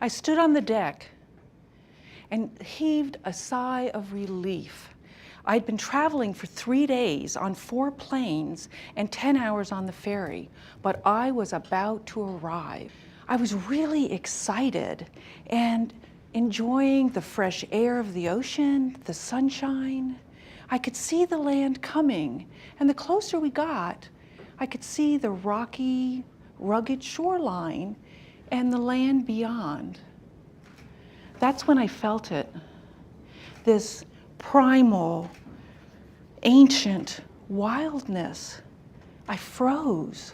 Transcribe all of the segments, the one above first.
I stood on the deck and heaved a sigh of relief. I'd been traveling for 3 days on 4 planes and 10 hours on the ferry, but I was about to arrive. I was really excited and enjoying the fresh air of the ocean, the sunshine. I could see the land coming, and the closer we got, I could see the rocky, rugged shoreline and the land beyond. That's when I felt it, this primal, ancient wildness. I froze.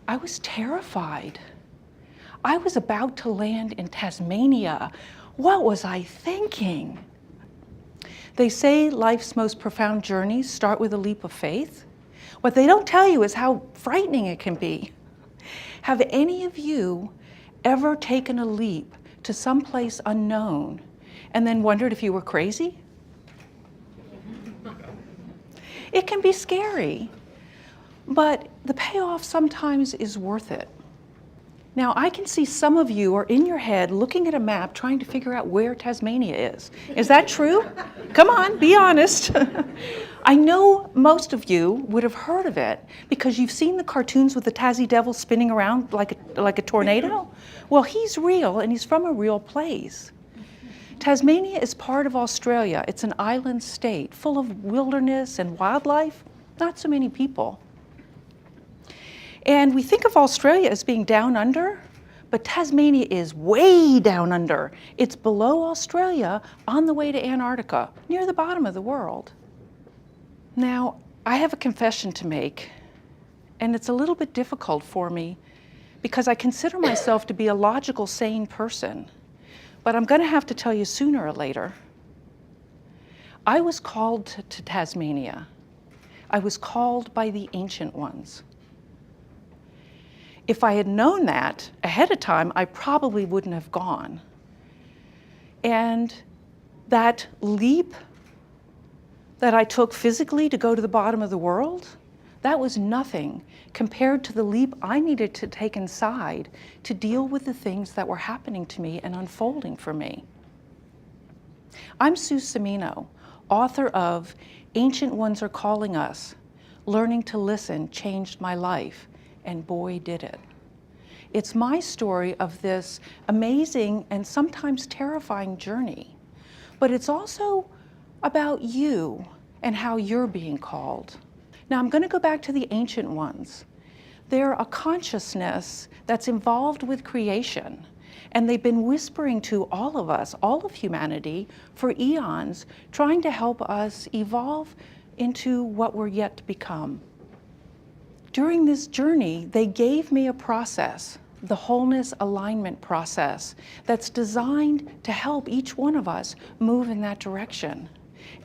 I was terrified. I was about to land in Tasmania. What was I thinking? They say life's most profound journeys start with a leap of faith. What they don't tell you is how frightening it can be. Have any of you ever taken a leap to some place unknown and then wondered if you were crazy? It can be scary, but the payoff sometimes is worth it. Now, I can see some of you are in your head looking at a map trying to figure out where Tasmania is. Is that true? Come on, be honest. I know most of you would have heard of it because you've seen the cartoons with the Tassie Devil spinning around like a tornado. Well, he's real and he's from a real place. Tasmania is part of Australia. It's an island state full of wilderness and wildlife, not so many people. And we think of Australia as being down under, but Tasmania is way down under. It's below Australia on the way to Antarctica, near the bottom of the world. Now, I have a confession to make, and it's a little bit difficult for me because I consider myself to be a logical, sane person. But I'm going to have to tell you sooner or later. I was called to Tasmania. I was called by the ancient ones. If I had known that ahead of time, I probably wouldn't have gone. And that leap that I took physically to go to the bottom of the world, that was nothing compared to the leap I needed to take inside to deal with the things that were happening to me and unfolding for me. I'm Sue Cimino, author of Ancient Ones Are Calling Us. Learning to listen changed my life, and boy did it. It's my story of this amazing and sometimes terrifying journey, but it's also about you and how you're being called. Now, I'm going to go back to the ancient ones. They're a consciousness that's involved with creation, and they've been whispering to all of us, all of humanity, for eons, trying to help us evolve into what we're yet to become. During this journey, they gave me a process, the wholeness alignment process, that's designed to help each one of us move in that direction.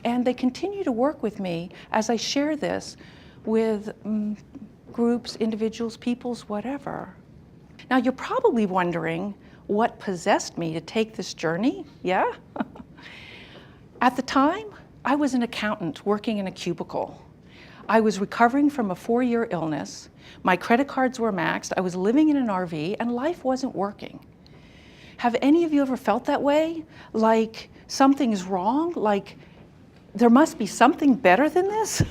And they continue to work with me as I share this with groups, individuals, peoples, whatever. Now, you're probably wondering what possessed me to take this journey, yeah? At the time, I was an accountant working in a cubicle. I was recovering from a 4-year illness. My credit cards were maxed. I was living in an RV, and life wasn't working. Have any of you ever felt that way? Like something's wrong? Like there must be something better than this?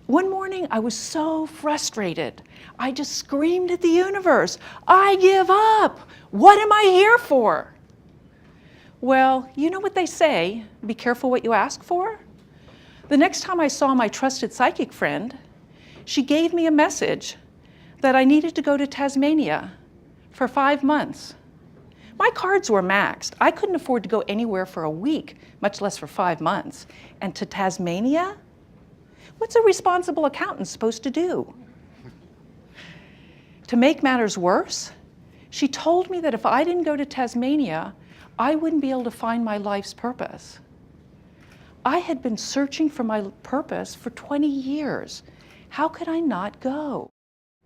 One morning, I was so frustrated. I just screamed at the universe, I give up. What am I here for? Well, you know what they say, be careful what you ask for? The next time I saw my trusted psychic friend, she gave me a message that I needed to go to Tasmania for 5 months. My cards were maxed. I couldn't afford to go anywhere for a week, much less for 5 months. And to Tasmania? What's a responsible accountant supposed to do? To make matters worse, she told me that if I didn't go to Tasmania, I wouldn't be able to find my life's purpose. I had been searching for my purpose for 20 years. How could I not go?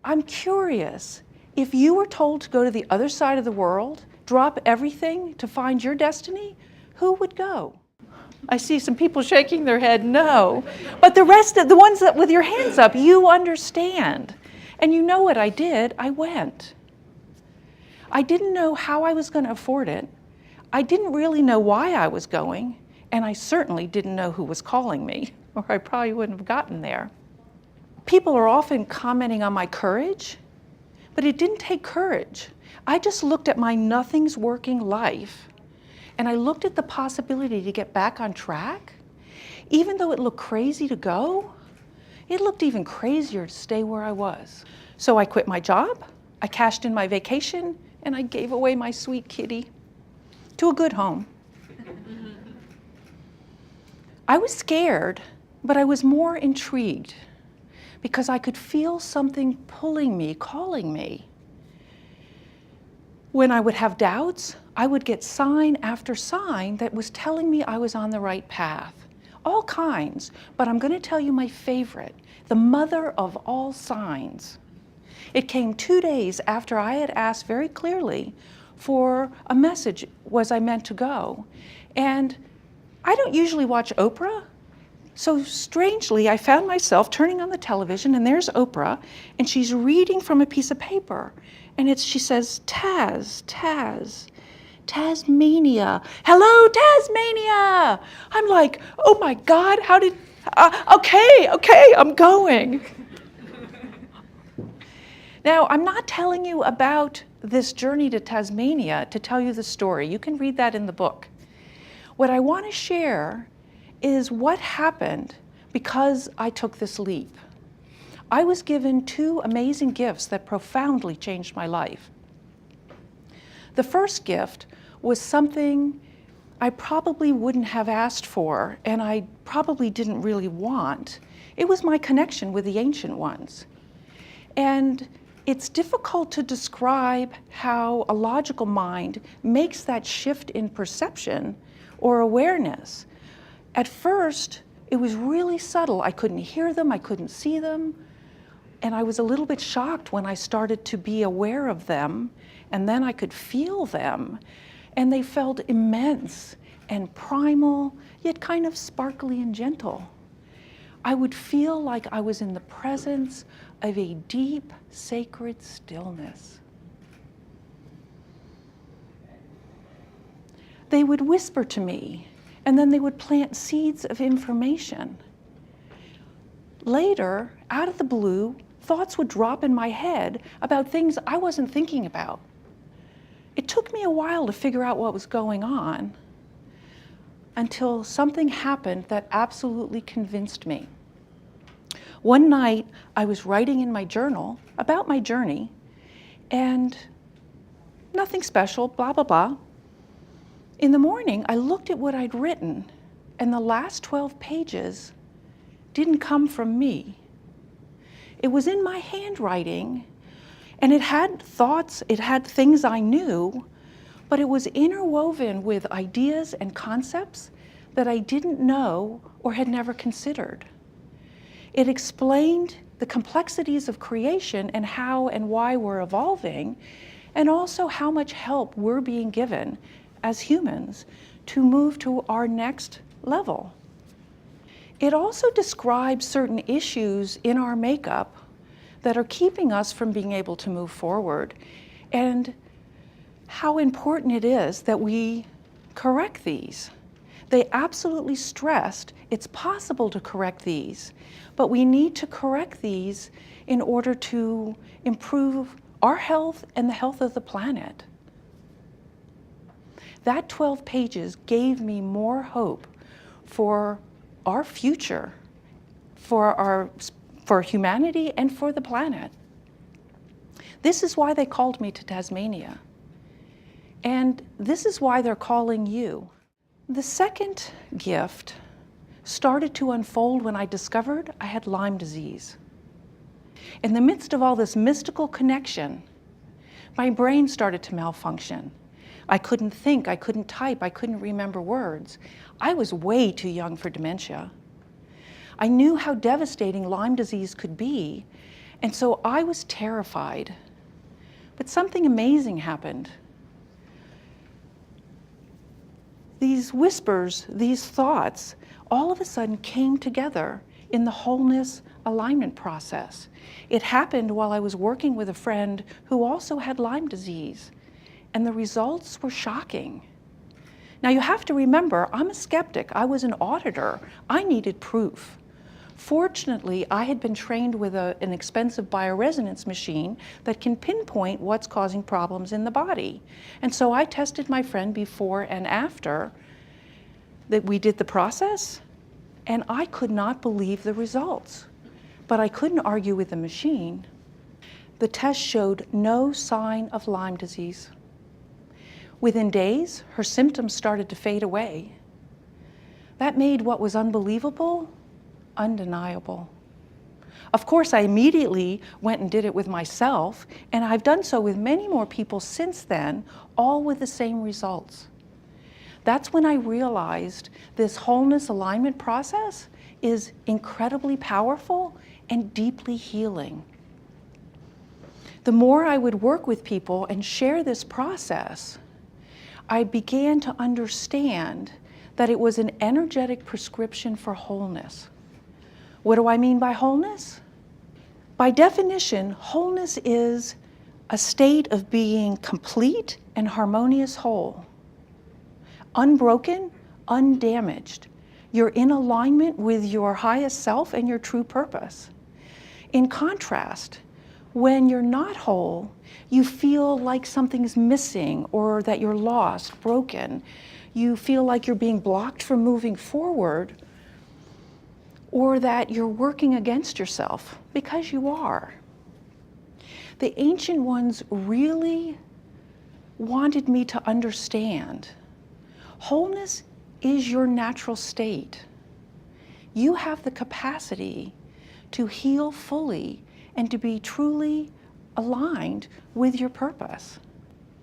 I'm curious, if you were told to go to the other side of the world, drop everything to find your destiny, who would go? I see some people shaking their head, no. But the rest of the ones that with your hands up, you understand. And you know what I did, I went. I didn't know how I was going to afford it. I didn't really know why I was going, and I certainly didn't know who was calling me, or I probably wouldn't have gotten there. People are often commenting on my courage, but it didn't take courage. I just looked at my nothing's working life, and I looked at the possibility to get back on track. Even though it looked crazy to go, it looked even crazier to stay where I was. So I quit my job, I cashed in my vacation, and I gave away my sweet kitty to a good home. I was scared, but I was more intrigued because I could feel something pulling me, calling me. When I would have doubts, I would get sign after sign that was telling me I was on the right path. All kinds, but I'm going to tell you my favorite, the mother of all signs. It came 2 days after I had asked very clearly for a message, was I meant to go? And I don't usually watch Oprah, so strangely I found myself turning on the television and there's Oprah and she's reading from a piece of paper and she says, Tasmania. Hello, Tasmania. I'm like, oh my God, how did, okay, I'm going. Now, I'm not telling you about this journey to Tasmania to tell you the story. You can read that in the book. What I want to share is what happened because I took this leap. I was given 2 amazing gifts that profoundly changed my life. The first gift was something I probably wouldn't have asked for, and I probably didn't really want. It was my connection with the ancient ones. And it's difficult to describe how a logical mind makes that shift in perception or awareness. At first, it was really subtle. I couldn't hear them, I couldn't see them, and I was a little bit shocked when I started to be aware of them, and then I could feel them, and they felt immense and primal, yet kind of sparkly and gentle. I would feel like I was in the presence of a deep, sacred stillness. They would whisper to me, and then they would plant seeds of information. Later, out of the blue, thoughts would drop in my head about things I wasn't thinking about. It took me a while to figure out what was going on until something happened that absolutely convinced me. One night, I was writing in my journal about my journey, and nothing special, blah, blah, blah. In the morning, I looked at what I'd written, and the last 12 pages didn't come from me. It was in my handwriting, and it had thoughts, it had things I knew, but it was interwoven with ideas and concepts that I didn't know or had never considered. It explained the complexities of creation and how and why we're evolving, and also how much help we're being given as humans to move to our next level. It also describes certain issues in our makeup that are keeping us from being able to move forward, and how important it is that we correct these. They absolutely stressed it's possible to correct these, but we need to correct these in order to improve our health and the health of the planet. That 12 pages gave me more hope for our future, for humanity and for the planet. This is why they called me to Tasmania. And this is why they're calling you. The second gift started to unfold when I discovered I had Lyme disease. In the midst of all this mystical connection, my brain started to malfunction. I couldn't think, I couldn't type, I couldn't remember words. I was way too young for dementia. I knew how devastating Lyme disease could be, and so I was terrified. But something amazing happened. These whispers, these thoughts, all of a sudden came together in the wholeness alignment process. It happened while I was working with a friend who also had Lyme disease. and the results were shocking. Now you have to remember, I'm a skeptic. I was an auditor. I needed proof. Fortunately, I had been trained with an expensive bioresonance machine that can pinpoint what's causing problems in the body. And so I tested my friend before and after that we did the process, and I could not believe the results. But I couldn't argue with the machine. The test showed no sign of Lyme disease. Within days, her symptoms started to fade away. That made what was unbelievable undeniable. Of course, I immediately went and did it with myself, and I've done so with many more people since then, all with the same results. That's when I realized this wholeness alignment process is incredibly powerful and deeply healing. The more I would work with people and share this process, I began to understand that it was an energetic prescription for wholeness. What do I mean by wholeness? By definition, wholeness is a state of being complete and harmonious whole. Unbroken, undamaged. You're in alignment with your highest self and your true purpose. In contrast, when you're not whole, you feel like something's missing or that you're lost, broken. You feel like you're being blocked from moving forward, or that you're working against yourself, because you are. The ancient ones really wanted me to understand wholeness is your natural state. You have the capacity to heal fully and to be truly aligned with your purpose.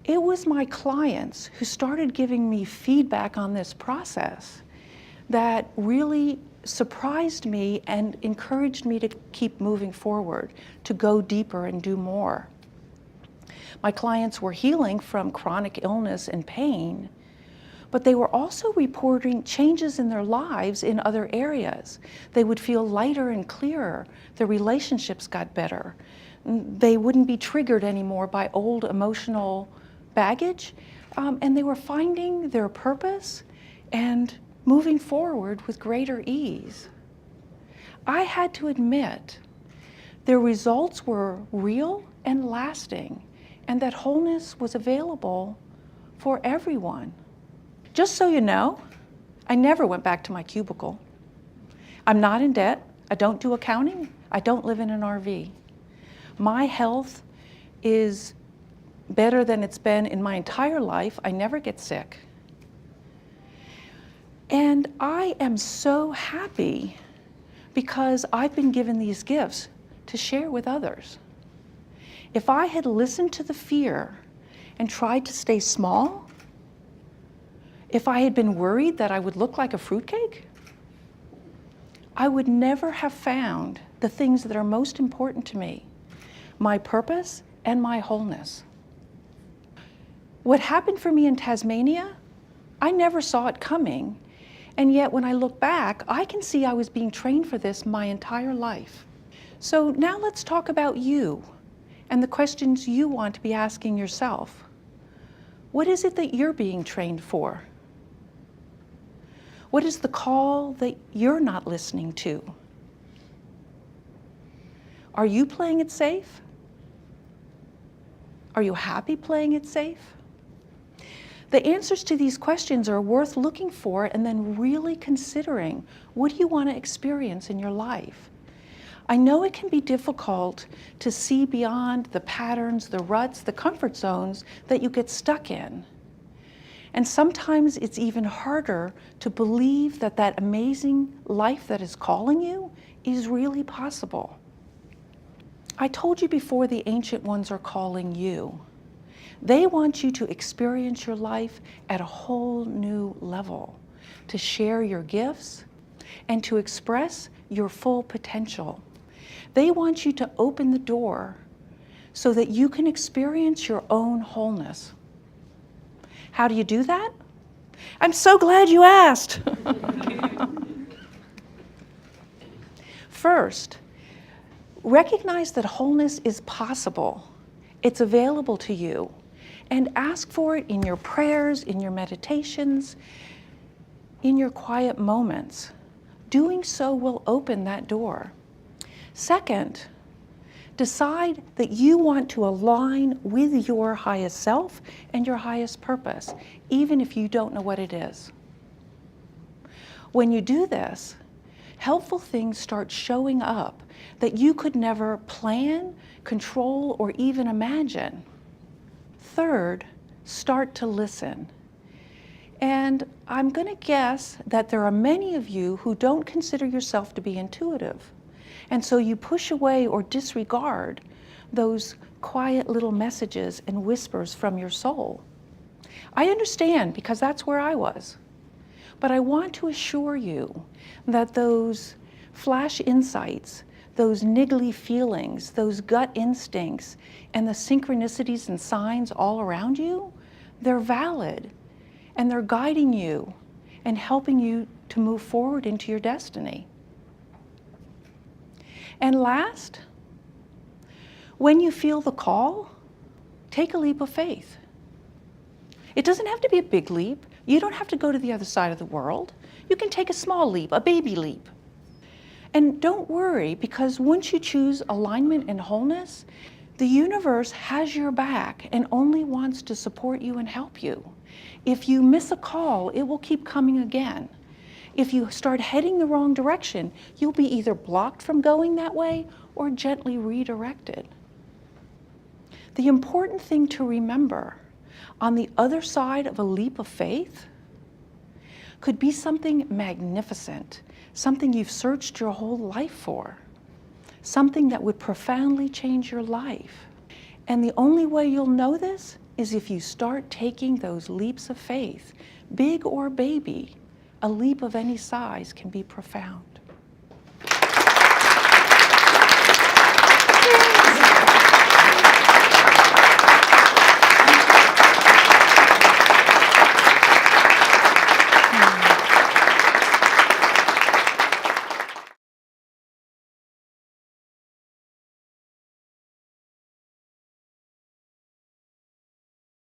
It was my clients who started giving me feedback on this process that really surprised me and encouraged me to keep moving forward, to go deeper and do more. My clients were healing from chronic illness and pain, but they were also reporting changes in their lives in other areas. They would feel lighter and clearer. Their relationships got better. They wouldn't be triggered anymore by old emotional baggage, and they were finding their purpose and moving forward with greater ease. I had to admit their results were real and lasting, and that wholeness was available for everyone. Just so you know, I never went back to my cubicle. I'm not in debt. I don't do accounting. I don't live in an RV. My health is better than it's been in my entire life. I never get sick. And I am so happy because I've been given these gifts to share with others. If I had listened to the fear and tried to stay small, if I had been worried that I would look like a fruitcake, I would never have found the things that are most important to me, my purpose and my wholeness. What happened for me in Tasmania, I never saw it coming. And yet when I look back, I can see I was being trained for this my entire life. So now let's talk about you and the questions you want to be asking yourself. What is it that you're being trained for? What is the call that you're not listening to? Are you playing it safe? Are you happy playing it safe? The answers to these questions are worth looking for and then really considering, what do you want to experience in your life? I know it can be difficult to see beyond the patterns, the ruts, the comfort zones that you get stuck in. And sometimes it's even harder to believe that that amazing life that is calling you is really possible. I told you before, the ancient ones are calling you. They want you to experience your life at a whole new level, to share your gifts and to express your full potential. They want you to open the door so that you can experience your own wholeness. How do you do that? I'm so glad you asked. First, recognize that wholeness is possible. It's available to you. and ask for it in your prayers, in your meditations, in your quiet moments. Doing so will open that door. Second, decide that you want to align with your highest self and your highest purpose, even if you don't know what it is. When you do this, helpful things start showing up that you could never plan, control, or even imagine. Third, start to listen. And I'm going to guess that there are many of you who don't consider yourself to be intuitive. And so you push away or disregard those quiet little messages and whispers from your soul. I understand, because that's where I was. But I want to assure you that those flash insights, those niggly feelings, those gut instincts, and the synchronicities and signs all around you, they're valid. And they're guiding you and helping you to move forward into your destiny. And last, when you feel the call, take a leap of faith. It doesn't have to be a big leap. You don't have to go to the other side of the world. You can take a small leap, a baby leap. And don't worry, because once you choose alignment and wholeness, the universe has your back and only wants to support you and help you. If you miss a call, it will keep coming again. If you start heading the wrong direction, you'll be either blocked from going that way or gently redirected. The important thing to remember, on the other side of a leap of faith, could be something magnificent, something you've searched your whole life for, something that would profoundly change your life. And the only way you'll know this is if you start taking those leaps of faith, big or baby. A leap of any size can be profound.